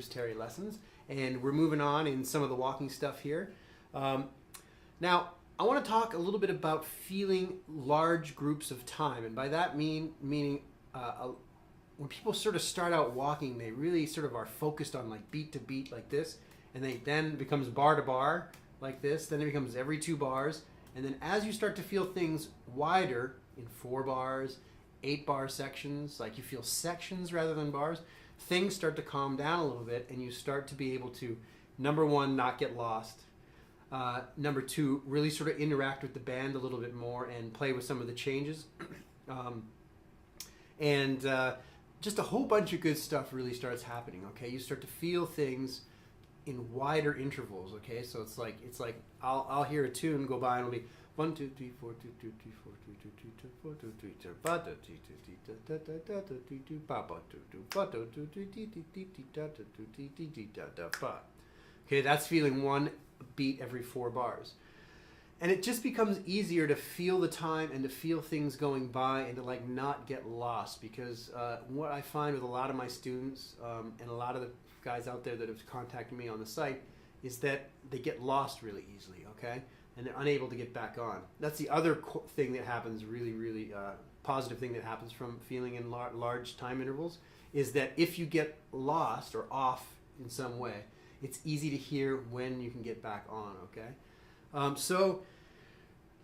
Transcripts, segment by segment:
Tarry lessons, and we're moving on in some of the walking stuff here. Now, I want to talk a little bit about feeling large groups of time, and by that meaning when people sort of start out walking, they really sort of are focused on like beat to beat like this, and then it becomes bar to bar like this, then it becomes every 2 bars, and then as you start to feel things wider in 4 bars, 8 bar sections, like you feel sections rather than bars, things start to calm down a little bit, and you start to be able to, number 1, not get lost. Number 2, really sort of interact with the band a little bit more and play with some of the changes. Just a whole bunch of good stuff really starts happening, okay? You start to feel things in wider intervals, okay? So it's like I'll hear a tune go by and it'll be 1, 2, 3, 4, 2, 2, 3, 4, 2, 2, 3, 2, 4, 2, 3, 2, 5, 2, 3, 2, 3, 2, 2, 5, 2, 4, 2, 2, 3, 2, 5. Okay, that's feeling 1 beat every 4 bars. And it just becomes easier to feel the time and to feel things going by and to like not get lost, because what I find with a lot of my students and a lot of the guys out there that have contacted me on the site is that they get lost really easily, okay? And they're unable to get back on. That's the other thing that happens, really positive thing that happens from feeling in large time intervals, is that if you get lost or off in some way, it's easy to hear when you can get back on, okay? So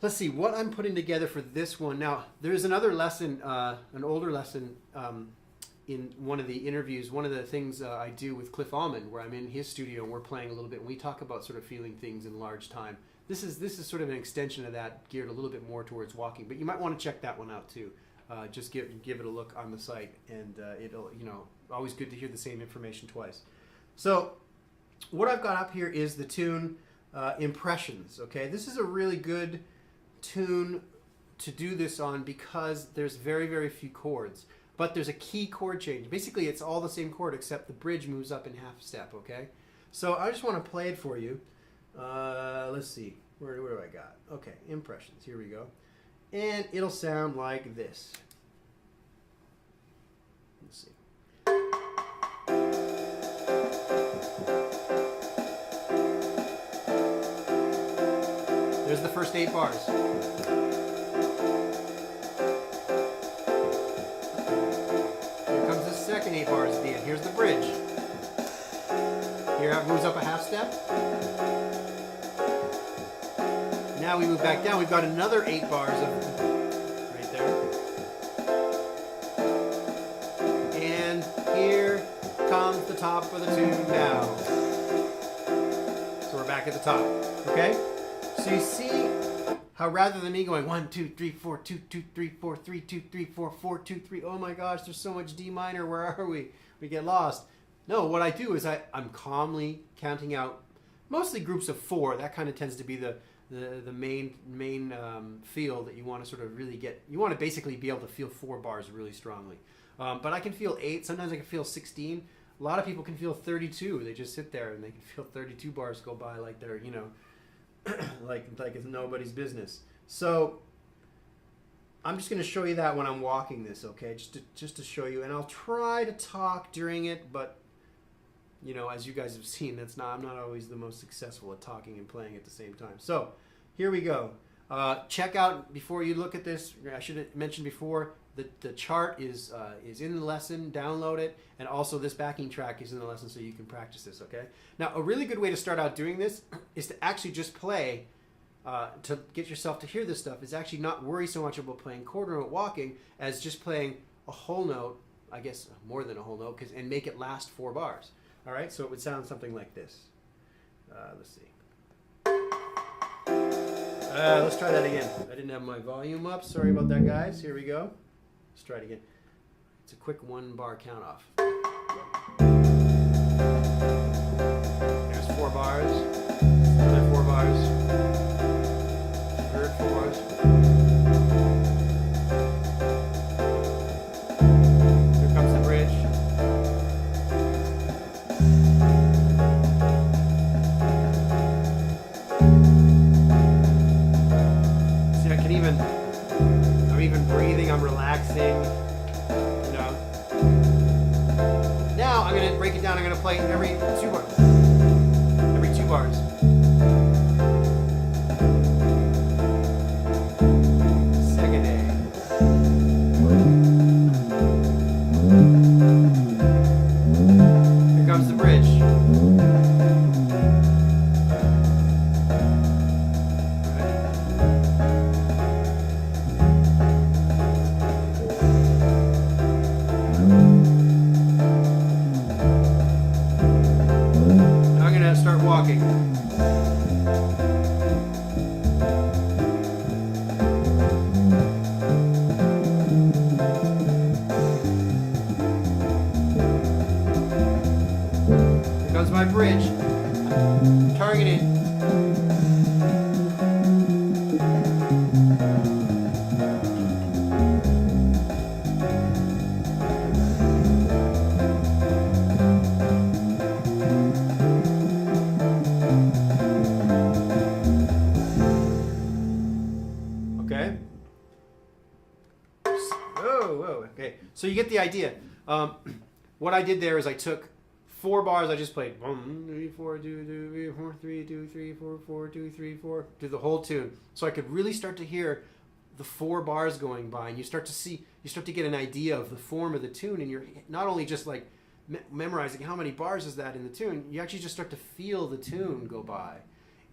let's see what I'm putting together for this one. Now, there's another lesson, an older lesson in one of the interviews. One of the things I do with Cliff Allman, where I'm in his studio and we're playing a little bit, and we talk about sort of feeling things in large time. This is sort of an extension of that, geared a little bit more towards walking, but you might want to check that one out too. Just give it a look on the site, and it'll, always good to hear the same information twice. So what I've got up here is the tune Impressions, okay? This is a really good tune to do this on because there's very, very few chords, but there's a key chord change. Basically, it's all the same chord except the bridge moves up in half step, okay? So I just want to play it for you. Let's see, where do I got? Okay, Impressions, here we go. And it'll sound like this. Let's see. There's the first 8 bars. Here comes the second 8 bars at the end. Here's the bridge. Here it moves up a half step. Now we move back down. We've got another 8 bars of right there. And here comes the top of the tune now. So we're back at the top. Okay? So you see how rather than me going 1, 2, 3, 4, 2, 2, 3, 4, 3, 2, 3, 4, 4, 2, 3, oh my gosh, there's so much D minor, where are we? We get lost. No, what I do is I'm calmly counting out mostly groups of 4. That kind of tends to be the main feel that you want to sort of really get. You want to basically be able to feel 4 bars really strongly. But I can feel 8. Sometimes I can feel 16. A lot of people can feel 32. They just sit there and they can feel 32 bars go by like they're, like it's nobody's business. So I'm just going to show you that when I'm walking this, okay? Just to show you, and I'll try to talk during it, but as you guys have seen, I'm not always the most successful at talking and playing at the same time. So here we go. Check out, before you look at this, I should have mentioned before, the chart is in the lesson. Download it, and also this backing track is in the lesson so you can practice this, okay? Now, a really good way to start out doing this is to actually just play, to get yourself to hear this stuff, is actually not worry so much about playing quarter note walking as just playing a whole note, I guess more than a whole note, and make it last 4 bars. All right, so it would sound something like this. Let's see. Let's try that again. I didn't have my volume up. Sorry about that, guys. Here we go. Let's try it again. It's a quick 1 bar count off. There's 4 bars. Another 4 bars. Third 4 bars. Here comes the bridge. See, I'm even breathing, I'm relaxing. Now I'm going to break it down. I'm going to play every 2 bars. Every 2 bars. Second A. Here comes the bridge. Now I'm going to start walking. Here comes my bridge. Targeted. Okay. Whoa. Okay. So you get the idea. What I did there is I took 4 bars. I just played 1, 3, 4, 2, 3, 4, 3, 2, 3, 4, 4, 2, 3, 4, do the whole tune. So I could really start to hear the 4 bars going by, and you start to get an idea of the form of the tune, and you're not only just like memorizing how many bars is that in the tune, you actually just start to feel the tune go by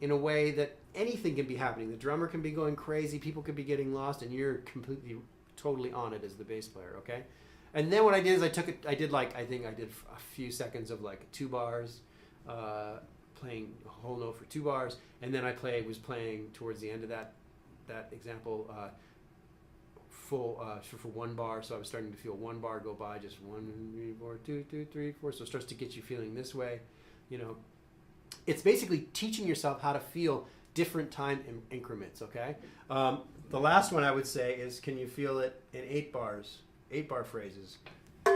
in a way that anything can be happening. The drummer can be going crazy, people could be getting lost, and you're completely, totally on it as the bass player, okay? And then what I did is I did a few seconds of like 2 bars, playing a whole note for 2 bars, and then I was playing towards the end of that example full for 1 bar, so I was starting to feel 1 bar go by, just 1, 3, 4, 2, 2, 3, 4, so it starts to get you feeling this way, you know. It's basically teaching yourself how to feel different time increments, okay? The last one I would say is, can you feel it in 8 bars? 8-bar phrases. That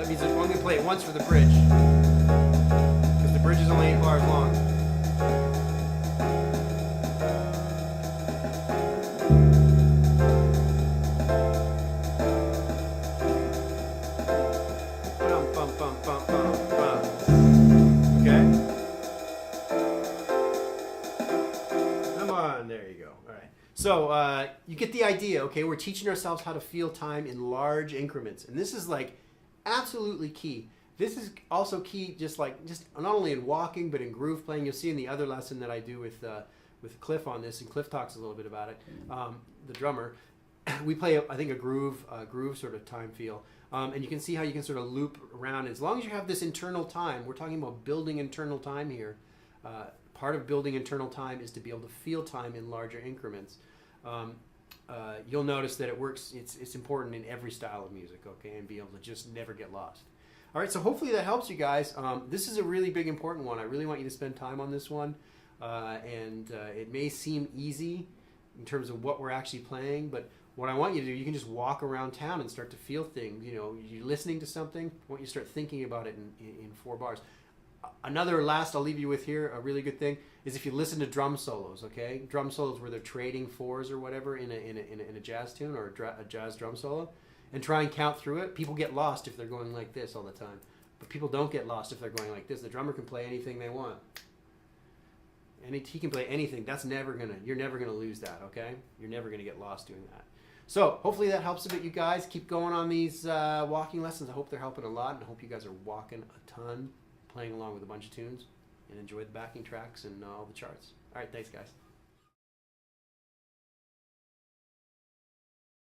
means I'm going to play it once for the bridge, because the bridge is only 8 bars long. Okay. Come on, there you go. All right. So you get the idea, okay? We're teaching ourselves how to feel time in large increments, and this is like absolutely key. This is also key, just not only in walking, but in groove playing. You'll see in the other lesson that I do with Cliff on this, and Cliff talks a little bit about it. The drummer, we play, I think, a groove sort of time feel. And you can see how you can sort of loop around. As long as you have this internal time, we're talking about building internal time here. Part of building internal time is to be able to feel time in larger increments. You'll notice that it works. It's important in every style of music, okay, and be able to just never get lost. All right, so hopefully that helps you guys. This is a really big, important one. I really want you to spend time on this one. It may seem easy in terms of what we're actually playing, but what I want you to do, you can just walk around town and start to feel things. You know, you're listening to something, I want you to start thinking about it in 4 bars. Another last I'll leave you with here, a really good thing, is if you listen to drum solos, okay? Drum solos where they're trading 4s or whatever in a jazz tune or a jazz drum solo, and try and count through it. People get lost if they're going like this all the time. But people don't get lost if they're going like this. The drummer can play anything they want. He can play anything. You're never gonna lose that, okay? You're never gonna get lost doing that. So hopefully that helps a bit, you guys. Keep going on these walking lessons. I hope they're helping a lot, and I hope you guys are walking a ton, playing along with a bunch of tunes, and enjoy the backing tracks and all the charts. All right, thanks, guys.